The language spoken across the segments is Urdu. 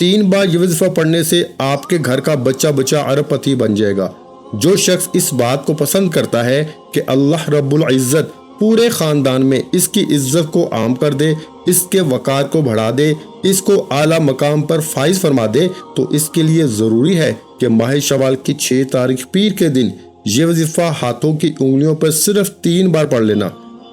3 بار یہ وظیفہ پڑھنے سے آپ کے گھر کا بچہ بچہ ارب پتی بن جائے گا۔ جو شخص اس بات کو پسند کرتا ہے کہ اللہ رب العزت پورے خاندان میں اس کی عزت کو عام کر دے، اس کے وقار کو بڑھا دے، اس کو اعلیٰ مقام پر فائز فرما دے، تو اس کے لیے ضروری ہے کہ ماہ شوال کی 6 تاریخ پیر کے دن یہ وظیفہ ہاتھوں کی انگلیوں پر صرف 3 بار پڑھ لینا۔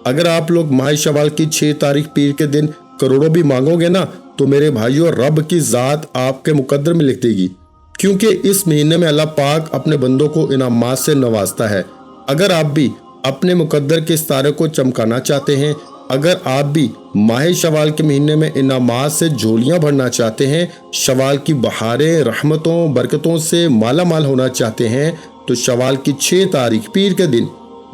اگر آپ لوگ ماہ شوال کی 6 تاریخ پیر کے دن کروڑوں بھی مانگو گے نا تو میرے بھائیوں رب کی ذات آپ کے مقدر میں لکھ دے گی، کیونکہ اس مہینے میں اللہ پاک اپنے بندوں کو انعامات سے نوازتا ہے۔ اگر آپ بھی اپنے مقدر کے ستارے کو چمکانا چاہتے ہیں، اگر آپ بھی ماہ شوال کے مہینے میں انعامات سے جھولیاں بھرنا چاہتے ہیں، شوال کی بہاریں رحمتوں برکتوں سے مالا مال ہونا چاہتے ہیں، تو شوال کی 6 تاریخ پیر کے دن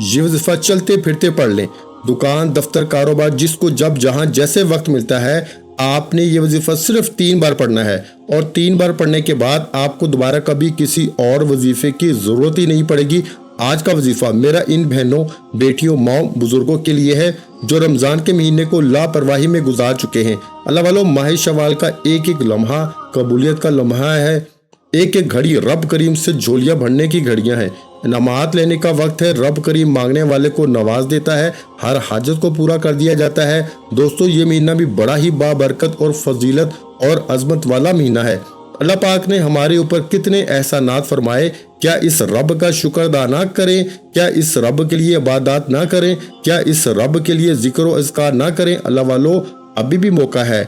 یہ وظیفہ چلتے پھرتے پڑھ لیں۔ دکان دفتر کاروبار جس کو جب جہاں جیسے وقت ملتا ہے، آپ نے یہ وظیفہ صرف 3 بار پڑھنا ہے، اور 3 بار پڑھنے کے بعد آپ کو دوبارہ کبھی کسی اور وظیفے کی ضرورت ہی نہیں پڑے گی۔ آج کا وظیفہ میرا ان بہنوں بیٹیوں ماؤں بزرگوں کے لیے ہے جو رمضان کے مہینے کو لاپرواہی میں گزار چکے ہیں۔ اللہ والو، ماہ شوال کا ایک ایک لمحہ قبولیت کا لمحہ ہے، ایک ایک گھڑی رب کریم سے جھولیاں بھرنے کی گھڑیاں ہیں، انعامات لینے کا وقت ہے۔ رب کریم مانگنے والے کو نواز دیتا ہے، ہر حاجت کو پورا کر دیا جاتا ہے۔ دوستو، یہ مہینہ بھی بڑا ہی بابرکت اور فضیلت اور عظمت والا مہینہ ہے۔ اللہ پاک نے ہمارے اوپر کتنے احسانات فرمائے، کیا اس رب کا شکر ادا نہ کریں؟ کیا اس رب کے لیے عبادات نہ کریں؟ کیا اس رب کے لیے ذکر و اذکار نہ کریں؟ اللہ والو، ابھی بھی موقع ہے،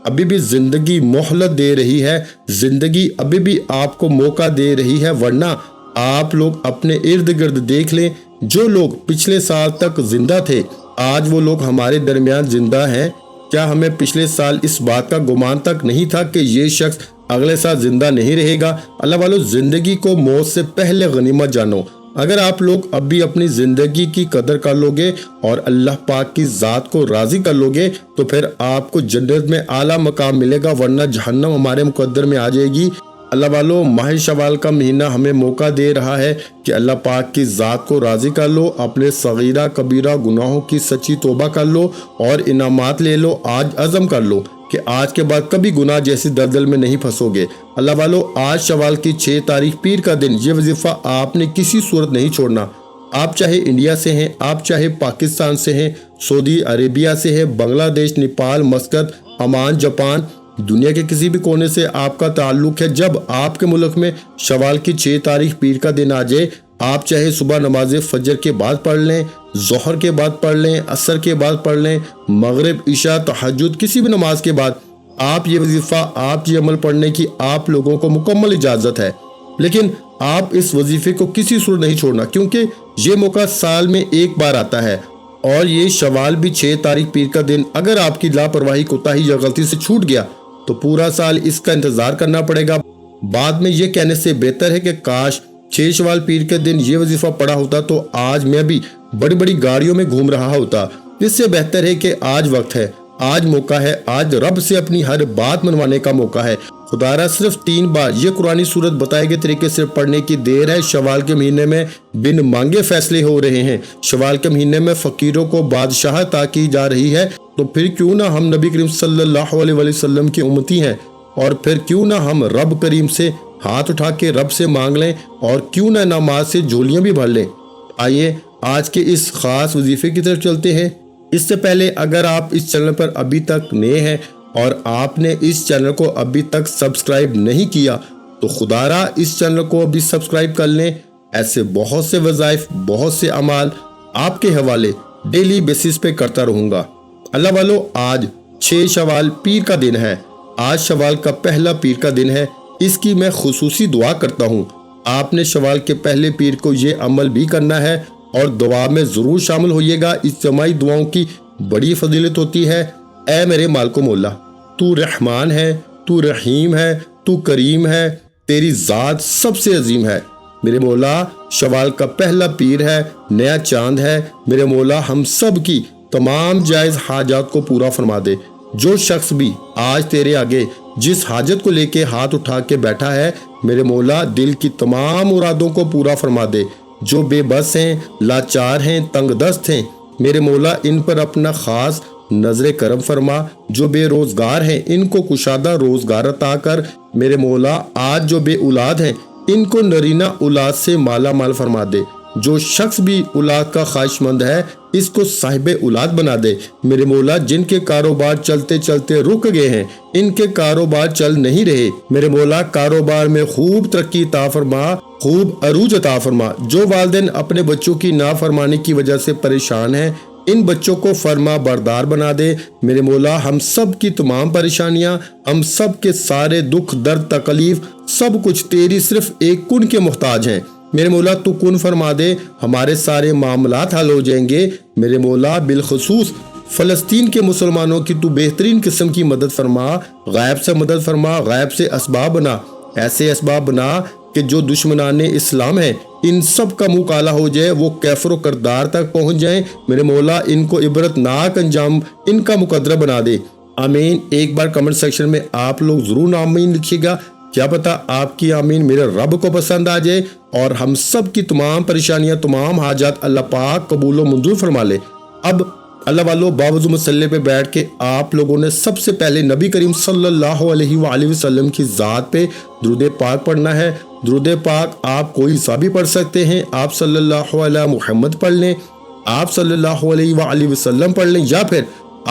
ابھی بھی زندگی مہلت دے رہی ہے، زندگی ابھی بھی آپ کو موقع دے رہی ہے، ورنہ آپ لوگ اپنے ارد گرد دیکھ لیں، جو لوگ پچھلے سال تک زندہ تھے آج وہ لوگ ہمارے درمیان زندہ ہیں۔ کیا ہمیں پچھلے سال اس بات کا گمان تک نہیں تھا کہ یہ شخص اگلے سال زندہ نہیں رہے گا؟ اللہ والو، زندگی کو موت سے پہلے غنیمت جانو۔ اگر آپ لوگ اب بھی اپنی زندگی کی قدر کر لو گے اور اللہ پاک کی ذات کو راضی کر لو گے تو پھر آپ کو جنت میں اعلیٰ مقام ملے گا، ورنہ جہنم ہمارے مقدر میں آ جائے گی۔ اللہ والو، ماہ شوال کا مہینہ ہمیں موقع دے رہا ہے کہ اللہ پاک کی ذات کو راضی کر لو، اپنے صغیرہ کبیرہ گناہوں کی سچی توبہ کر لو اور انعامات لے لو۔ آج عزم کر لو کہ آج کے بعد کبھی گناہ جیسی دلدل میں نہیں پھنسو گے۔ اللہ والو، آج شوال کی 6 تاریخ پیر کا دن یہ وظیفہ آپ نے کسی صورت نہیں چھوڑنا۔ آپ چاہے انڈیا سے ہیں، آپ چاہے پاکستان سے ہیں، سعودی عربیہ سے ہیں، بنگلہ دیش، نیپال، مسقط، عمان، جاپان، دنیا کے کسی بھی کونے سے آپ کا تعلق ہے، جب آپ کے ملک میں شوال کی 6 تاریخ پیر کا دن آ جائے، آپ چاہے صبح نماز فجر کے بعد پڑھ لیں، ظہر کے بعد پڑھ لیں، عصر کے بعد پڑھ لیں، مغرب، عشاء، تہجد، کسی بھی نماز کے بعد آپ یہ وظیفہ، آپ یہ عمل پڑھنے کی آپ لوگوں کو مکمل اجازت ہے۔ لیکن آپ اس وظیفے کو کسی صورت نہیں چھوڑنا، کیونکہ یہ موقع سال میں ایک بار آتا ہے، اور یہ شوال بھی 6 تاریخ پیر کا دن اگر آپ کی لاپرواہی، کوتاہی یا غلطی سے چھوٹ گیا تو پورا سال اس کا انتظار کرنا پڑے گا۔ بعد میں یہ کہنے سے بہتر ہے کہ کاش 6 شوال پیر کے دن یہ وظیفہ پڑھا ہوتا تو آج میں بھی بڑی بڑی گاڑیوں میں گھوم رہا ہوتا۔ اس سے بہتر ہے کہ آج وقت ہے، آج موقع ہے، آج رب سے اپنی ہر بات منوانے کا موقع ہے۔ خدا را صرف 3 بار یہ قرآنی سورت بتائے گئے طریقے سے پڑھنے کی دیر ہے۔ شوال کے مہینے میں بن مانگے فیصلے ہو رہے ہیں، شوال کے مہینے میں فقیروں کو بادشاہ عطا کی جا رہی ہے، تو پھر کیوں نہ ہم نبی کریم صلی اللہ علیہ وسلم کی امتی ہیں، اور پھر کیوں نہ ہم رب کریم سے ہاتھ اٹھا کے رب سے مانگ لیں، اور کیوں نہ نماز سے جھولیاں بھی بھر لیں۔ آئیے آج کے اس خاص وظیفے کی طرف چلتے ہیں۔ اس سے پہلے اگر آپ اس چینل پر ابھی تک نئے ہیں اور آپ نے اس چینل کو ابھی تک سبسکرائب نہیں کیا تو خدا را اس چینل کو ابھی سبسکرائب کر لیں۔ ایسے بہت سے وظائف، بہت سے اعمال آپ کے حوالے ڈیلی بیسس پہ کرتا رہوں گا۔ اللہ والو، آج 6 شوال پیر کا دن ہے، آج شوال کا پہلا پیر کا دن ہے، اس کی میں خصوصی دعا کرتا ہوں۔ آپ نے شوال کے پہلے پیر کو یہ عمل بھی کرنا ہے اور دعا میں ضرور شامل ہوئیے گا۔ اجتماعی دعاؤں کی بڑی فضیلت ہوتی ہے۔ اے میرے مالک و مولا، تو رحمان ہے، تو رحیم ہے، تو کریم ہے، تیری ذات سب سے عظیم ہے۔ میرے مولا، شوال کا پہلا پیر ہے، نیا چاند ہے، میرے مولا ہم سب کی تمام جائز حاجات کو پورا فرما دے۔ جو شخص بھی آج تیرے آگے جس حاجت کو لے کے ہاتھ اٹھا کے بیٹھا ہے، میرے مولا دل کی تمام مرادوں کو پورا فرما دے۔ جو بے بس ہیں، لاچار ہیں، تنگ دست ہیں، میرے مولا ان پر اپنا خاص نظر کرم فرما، جو بے روزگار ہیں ان کو کشادہ روزگار عطا کر، میرے مولا آج جو بے اولاد ہیں ان کو نرینہ اولاد سے مالا مال فرما دے، جو شخص بھی اولاد کا خواہش مند ہے اس کو صاحب اولاد بنا دے، میرے مولا جن کے کاروبار چلتے چلتے رک گئے ہیں ان کے کاروبار چل نہیں رہے، میرے مولا کاروبار میں خوب ترقی عطا فرما، خوب عروج عطا فرما، جو والدین اپنے بچوں کی نافرمانی کی وجہ سے پریشان ہیں ان بچوں کو فرما بردار بنا دے، میرے مولا ہم سب کی تمام پریشانیاں، ہم سب کے سارے دکھ درد تکلیف سب کچھ تیری صرف ایک کن کے محتاج ہیں، میرے مولا تو کن فرما دے ہمارے سارے معاملات حل ہو جائیں گے، میرے مولا بالخصوص فلسطین کے مسلمانوں کی تو بہترین قسم کی مدد فرما، غیب سے مدد فرما، غیب سے اسباب بنا، ایسے اسباب بنا کہ جو دشمنان اسلام ہیں ان سب کا منہ کالا ہو جائے، وہ کیفر و کردار تک پہنچ جائیں، میرے مولا ان کو عبرت ناک انجام ان کا مقدرہ بنا دے، آمین۔ ایک بار کمنٹ سیکشن میں آپ لوگ ضرور آمین لکھیے گا، کیا پتا آپ کی آمین میرے رب کو پسند آ جائے اور ہم سب کی تمام پریشانیاں تمام حاجات اللہ پاک قبول و منظور فرما لے۔ اب اللہ والو باوضو مسلح پہ بیٹھ کے آپ لوگوں نے سب سے پہلے نبی کریم صلی اللہ علیہ وآلہ وسلم کی ذات پہ درود پاک پڑھنا ہے۔ درود پاک آپ کوئی سا بھی پڑھ سکتے ہیں، آپ صلی اللہ علیہ محمد پڑھ لیں، آپ صلی اللہ علیہ وآلہ وسلم پڑھ لیں، یا پھر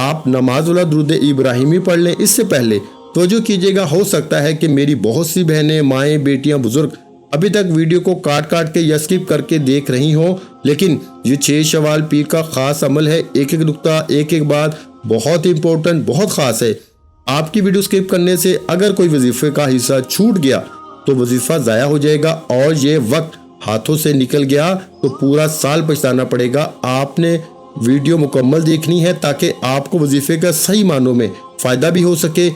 آپ نماز والا درود ابراہیمی پڑھ لیں۔ اس سے پہلے توجہ کیجیے گا، ہو سکتا ہے کہ میری بہت سی بہنیں، مائیں، بیٹیاں، بزرگ ابھی تک ویڈیو کو کاٹ کے یا اسکپ کر کے دیکھ رہی ہوں، لیکن یہ 6 شوال پیر کا خاص عمل ہے، ایک ایک نقطہ ایک ایک بات بہت امپورٹنٹ بہت خاص ہے۔ آپ کی ویڈیو اسکپ کرنے سے اگر کوئی وظیفے کا حصہ چھوٹ گیا تو وظیفہ ضائع ہو جائے گا، اور یہ وقت ہاتھوں سے نکل گیا تو پورا سال پچھتانا پڑے گا۔ آپ نے ویڈیو مکمل دیکھنی ہے تاکہ آپ کو وظیفے کا صحیح معنوں میں فائدہ بھی ہو سکے۔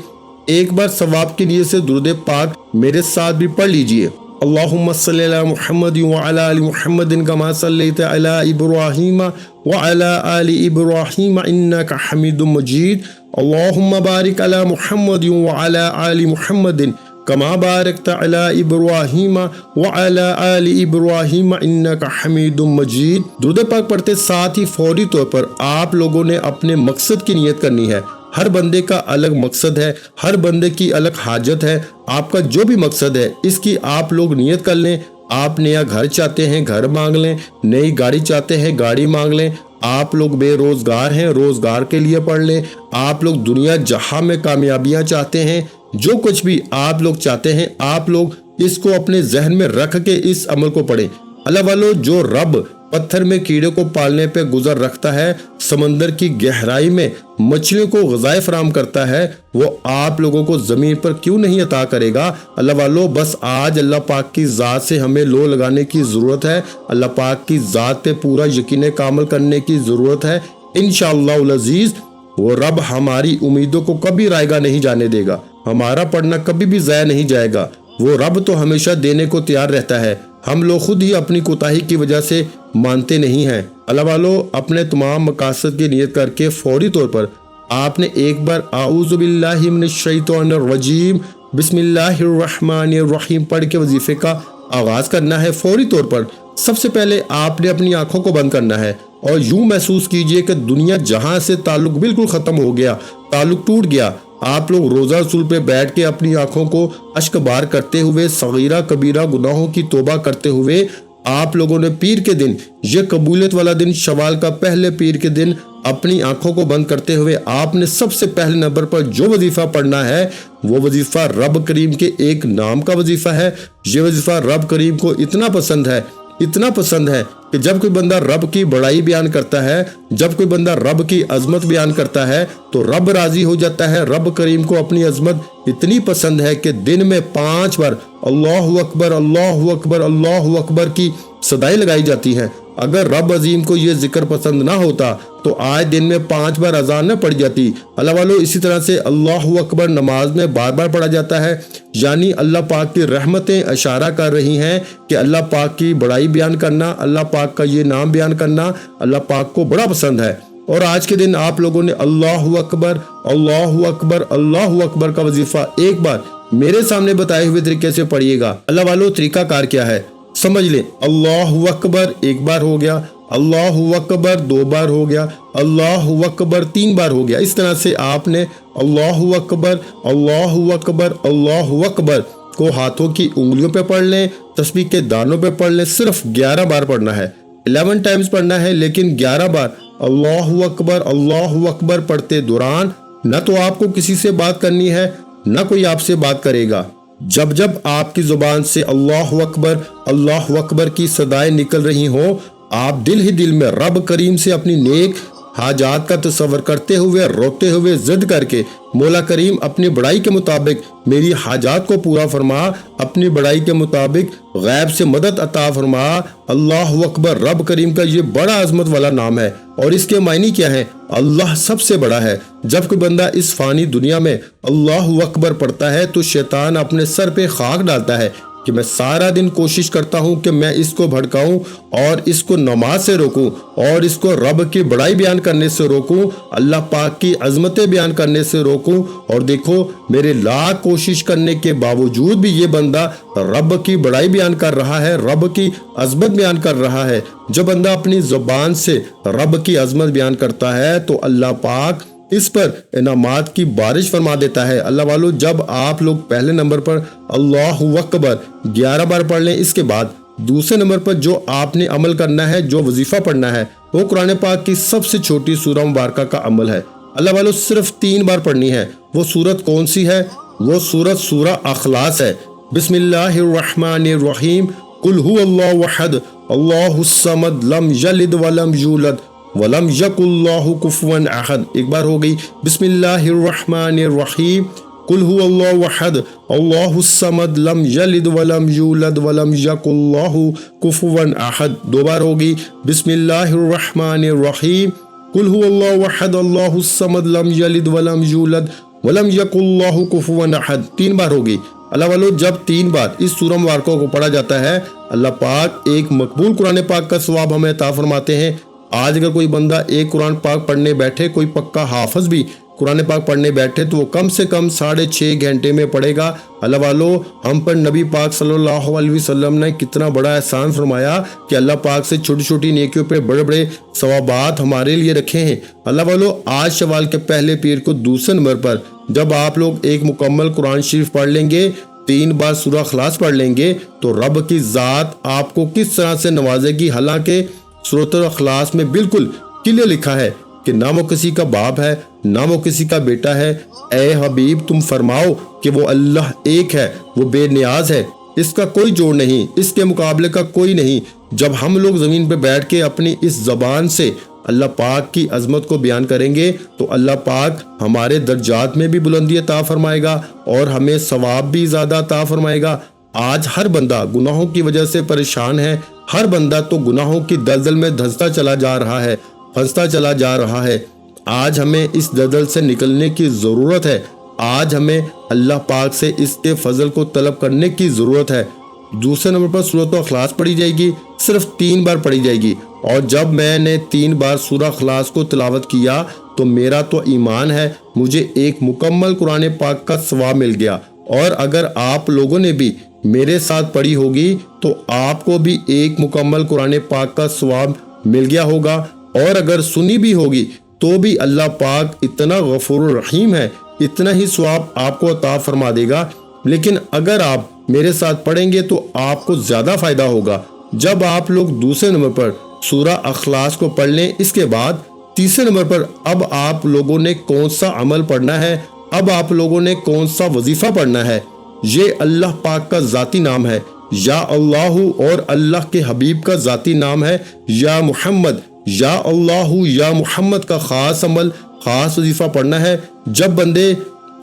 ایک بار ثواب کے لیے سے درود پاک میرے ساتھ بھی پڑھ لیجئے۔ اللہم صلی علی محمد وعلی آل محمد کما صلیت علی ابراہیم وعلی آل ابراہیم انک حمید مجید، اللہم بارک علی محمد وعلی آل محمد کما بارکت علی ابراہیم وعلی آل ابراہیم انک حمید مجید۔ درود پاک پڑھتے ساتھ ہی فوری طور پر آپ لوگوں نے اپنے مقصد کی نیت کرنی ہے۔ ہر بندے کا الگ مقصد ہے، ہر بندے کی الگ حاجت ہے، آپ کا جو بھی مقصد ہے اس کی آپ لوگ نیت کر لیں۔ آپ نیا گھر چاہتے ہیں گھر مانگ لیں، نئی گاڑی چاہتے ہیں گاڑی مانگ لیں، آپ لوگ بے روزگار ہیں روزگار کے لیے پڑھ لیں، آپ لوگ دنیا جہاں میں کامیابیاں چاہتے ہیں، جو کچھ بھی آپ لوگ چاہتے ہیں آپ لوگ اس کو اپنے ذہن میں رکھ کے اس عمل کو پڑھیں۔ اللہ والو جو رب پتھر میں کیڑے کو پالنے پہ گزر رکھتا ہے، سمندر کی گہرائی میں مچھلیوں کو غذائیں فراہم کرتا ہے، وہ آپ لوگوں کو زمین پر کیوں نہیں عطا کرے گا۔ اللہ والو بس آج اللہ پاک کی ذات سے ہمیں لو لگانے کی ضرورت ہے، اللہ پاک کی ذات پہ پورا یقین کامل کرنے کی ضرورت ہے۔ انشاءاللہ العزیز وہ رب ہماری امیدوں کو کبھی رائیگاں نہیں جانے دے گا، ہمارا پڑھنا کبھی بھی ضائع نہیں جائے گا، وہ رب تو ہمیشہ دینے کو تیار رہتا ہے، ہم لوگ خود ہی اپنی کوتاہی کی وجہ سے مانتے نہیں ہیں۔ اللہ والو اپنے تمام مقاصد کی نیت کر کے فوری طور پر آپ نے ایک بار اعوذ باللہ من الشیطان الرجیم بسم اللہ الرحمن الرحیم پڑھ کے وظیفے کا آغاز کرنا ہے۔ فوری طور پر سب سے پہلے آپ نے اپنی آنکھوں کو بند کرنا ہے اور یوں محسوس کیجئے کہ دنیا جہاں سے تعلق بالکل ختم ہو گیا، تعلق ٹوٹ گیا۔ آپ لوگ روزہ رسول پہ بیٹھ کے اپنی آنکھوں کو اشک بار کرتے ہوئے صغیرہ کبیرہ گناہوں کی توبہ کرتے ہوئے آپ لوگوں نے پیر کے دن، یہ قبولیت والا دن شوال کا پہلے پیر کے دن اپنی آنکھوں کو بند کرتے ہوئے آپ نے سب سے پہلے نمبر پر جو وظیفہ پڑھنا ہے وہ وظیفہ رب کریم کے ایک نام کا وظیفہ ہے۔ یہ وظیفہ رب کریم کو اتنا پسند ہے، اتنا پسند ہے کہ جب کوئی بندہ رب کی بڑائی بیان کرتا ہے، جب کوئی بندہ رب کی عظمت بیان کرتا ہے تو رب راضی ہو جاتا ہے۔ رب کریم کو اپنی عظمت اتنی پسند ہے کہ دن میں 5 بار اللہ اکبر اللہ اکبر اللہ اکبر کی صدائیں لگائی جاتی ہیں۔ اگر رب عظیم کو یہ ذکر پسند نہ ہوتا تو آج دن میں 5 بار اذان نہ پڑ جاتی۔ اللہ والو اسی طرح سے اللہ اکبر نماز میں بار بار پڑھا جاتا ہے، یعنی اللہ پاک کی رحمتیں اشارہ کر رہی ہیں کہ اللہ پاک کی بڑائی بیان کرنا، اللہ پاک کا یہ نام بیان کرنا اللہ پاک کو بڑا پسند ہے۔ اور آج کے دن آپ لوگوں نے اللہ اکبر اللہ اکبر اللہ اکبر کا وظیفہ ایک بار میرے سامنے بتائے ہوئے طریقے سے پڑھیے گا۔ اللہ والو طریقہ کار کیا ہے سمجھ لیں، اللہ اکبر ایک بار ہو گیا، اللہ اکبر 2 بار ہو گیا، اللہ اکبر 3 بار ہو گیا۔ اس طرح سے آپ نے اللہ اکبر اللہ اکبر اللہ اکبر کو ہاتھوں کی انگلیوں پہ پڑھ لیں، تسبیح کے دانوں پہ پڑھ لیں، صرف 11 بار پڑھنا ہے، 11 ٹائمز پڑھنا ہے، لیکن 11 بار اللہ اکبر پڑھتے دوران نہ تو آپ کو کسی سے بات کرنی ہے، نہ کوئی آپ سے بات کرے گا۔ جب جب آپ کی زبان سے اللہ اکبر کی صدائیں نکل رہی ہوں، آپ دل ہی دل میں رب کریم سے اپنی نیک حاجات کا تصور کرتے ہوئے، روتے ہوئے ضد کر کے، مولا کریم اپنی بڑائی کے مطابق میری حاجات کو پورا فرما، اپنی بڑائی کے مطابق غیب سے مدد عطا فرما۔ اللہ اکبر رب کریم کا یہ بڑا عظمت والا نام ہے، اور اس کے معنی کیا ہے؟ اللہ سب سے بڑا ہے۔ جب کوئی بندہ اس فانی دنیا میں اللہ اکبر پڑھتا ہے تو شیطان اپنے سر پہ خاک ڈالتا ہے کہ میں سارا دن کوشش کرتا ہوں کہ میں اس کو بھڑکاؤں اور اس کو نماز سے روکوں اور اس کو رب کی بڑائی بیان کرنے سے روکوں، اللہ پاک کی عظمتیں بیان کرنے سے روکوں، اور دیکھو میرے لاکھ کوشش کرنے کے باوجود بھی یہ بندہ رب کی بڑائی بیان کر رہا ہے، رب کی عظمت بیان کر رہا ہے۔ جب بندہ اپنی زبان سے رب کی عظمت بیان کرتا ہے تو اللہ پاک اس پر انعامات کی بارش فرما دیتا ہے۔ اللہ والو، جب آپ لوگ پہلے نمبر پر اللہ اکبر 11 بار پڑھ لیں، اس کے بعد دوسرے نمبر پر جو آپ نے عمل کرنا ہے، جو وظیفہ پڑھنا ہے، وہ قرآن پاک کی سب سے چھوٹی سورہ مبارکہ کا عمل ہے۔ اللہ والو، صرف 3 بار پڑھنی ہے۔ وہ سورت کون سی ہے؟ وہ سورہ اخلاص ہے۔ بسم اللہ الرحمن الرحیم، قل هو اللہ احد اللہ الصمد لم یلد ولم یولد ولم یکن له کفوا احد۔ ایک بار ہو گئی۔ بسم اللہ الرحمن الرحیم، قل هو اللہ احد اللہ الصمد لم یلد ولم یولد ولم یکن له کفوا احد۔ 2 بار ہو گئی۔ بسم اللہ الرحمن الرحیم، قل هو اللہ احد اللہ الصمد لم یلد ولم یولد ولم یکن له کفوا احد۔ 3 بار ہو گئی۔ اللہ والو، جب 3 بار اس سورہ مبارکہ کو پڑھا جاتا ہے، اللہ پاک ایک مقبول قرآن پاک کا ثواب ہمیں عطا فرماتے ہیں۔ آج اگر کوئی بندہ ایک قرآن پاک پڑھنے بیٹھے، کوئی پکا حافظ بھی قرآن پاک پڑھنے بیٹھے، تو وہ کم سے کم 6.5 گھنٹے میں پڑھے گا۔ اللہ والو، ہم پر نبی پاک صلی اللہ علیہ وسلم نے کتنا بڑا احسان فرمایا کہ اللہ پاک سے چھوٹی چھوٹی نیکیوں پہ بڑے بڑے ثوابات ہمارے لیے رکھے ہیں۔ اللہ والو، آج شوال کے پہلے پیر کو دوسرے نمبر پر جب آپ لوگ ایک مکمل قرآن شریف پڑھ لیں گے، 3 بار سورہ اخلاص پڑھ لیں گے، تو رب کی ذات آپ کو کس طرح سے نوازے گی۔ حالانکہ سورۃ الاخلاص میں بالکل کلیئر لکھا ہے کہ نہ وہ کسی کا باپ ہے، نہ وہ کسی کا بیٹا ہے۔ اے حبیب، تم فرماؤ کہ وہ اللہ ایک ہے، وہ بے نیاز ہے، اس کا کوئی جوڑ نہیں، اس کے مقابلے کا کوئی نہیں۔ جب ہم لوگ زمین پہ بیٹھ کے اپنی اس زبان سے اللہ پاک کی عظمت کو بیان کریں گے تو اللہ پاک ہمارے درجات میں بھی بلندی عطا فرمائے گا اور ہمیں ثواب بھی زیادہ عطا فرمائے گا۔ آج ہر بندہ گناہوں کی وجہ سے پریشان ہے، ہر بندہ تو گناہوں کی دلدل میں دھنستا چلا جا رہا ہے، پھنستا چلا جا رہا ہے۔ آج ہمیں اس دلدل سے نکلنے کی ضرورت ہے، آج ہمیں اللہ پاک سے اس کے فضل کو طلب کرنے کی ضرورت ہے۔ دوسرے نمبر پر سورۃ اخلاص پڑھی جائے گی، صرف 3 بار پڑھی جائے گی، اور جب میں نے 3 بار سورہ اخلاص کو تلاوت کیا تو میرا تو ایمان ہے مجھے ایک مکمل قرآن پاک کا ثواب مل گیا، اور اگر آپ لوگوں نے بھی میرے ساتھ پڑھی ہوگی تو آپ کو بھی ایک مکمل قرآن پاک کا ثواب مل گیا ہوگا، اور اگر سنی بھی ہوگی تو بھی اللہ پاک اتنا غفور الرحیم ہے، اتنا ہی ثواب آپ کو عطا فرما دے گا۔ لیکن اگر آپ میرے ساتھ پڑھیں گے تو آپ کو زیادہ فائدہ ہوگا۔ جب آپ لوگ دوسرے نمبر پر سورہ اخلاص کو پڑھ لیں، اس کے بعد تیسرے نمبر پر اب آپ لوگوں نے کون سا عمل پڑھنا ہے، اب آپ لوگوں نے کون سا وظیفہ پڑھنا ہے۔ یہ اللہ پاک کا ذاتی نام ہے یا اللہ، اور اللہ کے حبیب کا ذاتی نام ہے یا محمد۔ یا اللہ یا محمد کا خاص عمل، خاص وظیفہ پڑھنا ہے۔ جب بندے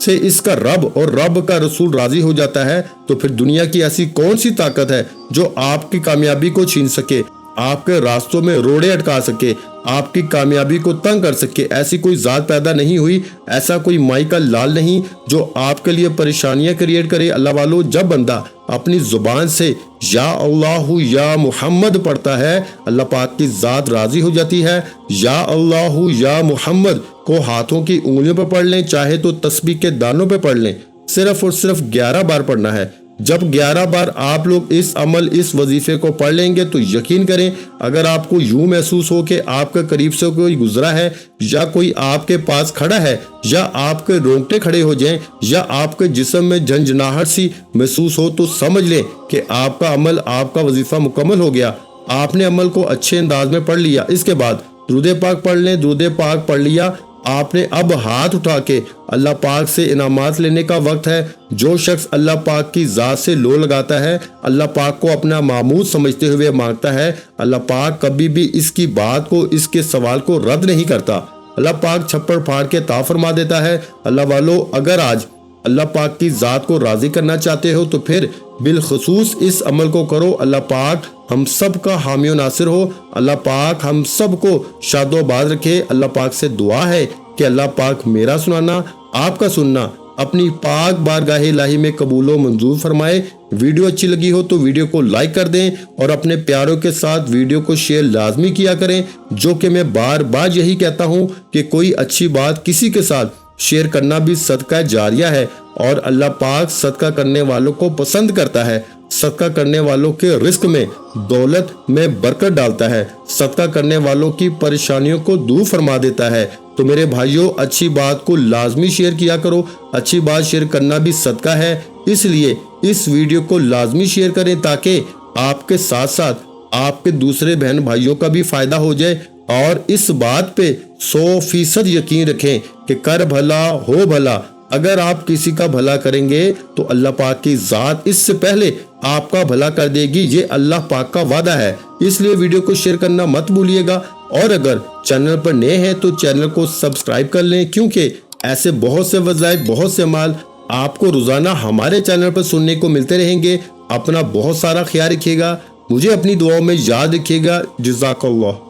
سے اس کا رب اور رب کا رسول راضی ہو جاتا ہے تو پھر دنیا کی ایسی کون سی طاقت ہے جو آپ کی کامیابی کو چھین سکے، آپ کے راستوں میں روڑے اٹکا سکے، آپ کی کامیابی کو تنگ کر سکے۔ ایسی کوئی ذات پیدا نہیں ہوئی، ایسا کوئی مائی کا لال نہیں جو آپ کے لیے پریشانیاں کریٹ کرے۔ اللہ والو، جب بندہ اپنی زبان سے یا اللہ یا محمد پڑھتا ہے، اللہ پاک کی ذات راضی ہو جاتی ہے۔ یا اللہ یا محمد کو ہاتھوں کی انگلیوں پہ پڑھ لیں، چاہے تو تسبیح کے دانوں پہ پڑھ لیں، صرف اور صرف 11 بار پڑھنا ہے۔ جب 11 بار آپ لوگ اس وظیفے کو پڑھ لیں گے تو یقین کریں اگر آپ کو یوں محسوس ہو کہ آپ کے قریب سے کوئی گزرا ہے یا کوئی آپ کے پاس کھڑا ہے یا آپ کے رونگٹے کھڑے ہو جائیں یا آپ کے جسم میں جھنجھناہٹ سی محسوس ہو تو سمجھ لیں کہ آپ کا عمل آپ کا وظیفہ مکمل ہو گیا، آپ نے عمل کو اچھے انداز میں پڑھ لیا۔ اس کے بعد درود پاک پڑھ لیں۔ درود پاک پڑھ لیا، آپ نے اب ہاتھ اٹھا کے اللہ پاک سے انعامات لینے کا وقت ہے۔ جو شخص اللہ پاک کی ذات سے لو لگاتا ہے، اللہ پاک کو اپنا معمود سمجھتے ہوئے مانگتا ہے، اللہ پاک کبھی بھی اس کی بات کو، اس کے سوال کو رد نہیں کرتا۔ اللہ پاک چھپڑ پھاڑ کے عطا فرما دیتا ہے۔ اللہ والو، اگر آج اللہ پاک کی ذات کو راضی کرنا چاہتے ہو تو پھر بالخصوص اس عمل کو کرو۔ اللہ پاک ہم سب کا حامی و ناصر ہو۔ اللہ پاک ہم سب کو شاد و آباد رکھے۔ اللہ پاک سے دعا ہے کہ اللہ پاک میرا سنانا، آپ کا سننا اپنی پاک بارگاہ الہی میں قبول و منظور فرمائے۔ ویڈیو اچھی لگی ہو تو ویڈیو کو لائک کر دیں اور اپنے پیاروں کے ساتھ ویڈیو کو شیئر لازمی کیا کریں، جو کہ میں بار بار یہی کہتا ہوں کہ کوئی اچھی بات کسی کے ساتھ شیئر کرنا بھی صدقہ جاریہ ہے، اور اللہ پاک صدقہ کرنے والوں کو پسند کرتا ہے۔ صدقہ کرنے والوں کے رزق میں، دولت میں برکت ڈالتا ہے، صدقہ کرنے والوں کی پریشانیوں کو دور فرما دیتا ہے۔ تو میرے بھائیوں، اچھی بات کو لازمی شیئر کیا کرو، اچھی بات شیئر کرنا بھی صدقہ ہے، اس لیے اس ویڈیو کو لازمی شیئر کریں تاکہ آپ کے ساتھ ساتھ آپ کے دوسرے بہن بھائیوں کا بھی فائدہ ہو جائے، اور اس بات پہ 100% یقین رکھیں کہ کر بھلا ہو بھلا۔ اگر آپ کسی کا بھلا کریں گے تو اللہ پاک کی ذات اس سے پہلے آپ کا بھلا کر دے گی، یہ اللہ پاک کا وعدہ ہے۔ اس لیے ویڈیو کو شیئر کرنا مت بھولیے گا، اور اگر چینل پر نئے ہیں تو چینل کو سبسکرائب کر لیں، کیونکہ ایسے بہت سے وظائف، بہت سے مال آپ کو روزانہ ہمارے چینل پر سننے کو ملتے رہیں گے۔ اپنا بہت سارا خیال رکھیے گا، مجھے اپنی دعاؤں میں یاد رکھیے گا۔ جزاک اللہ۔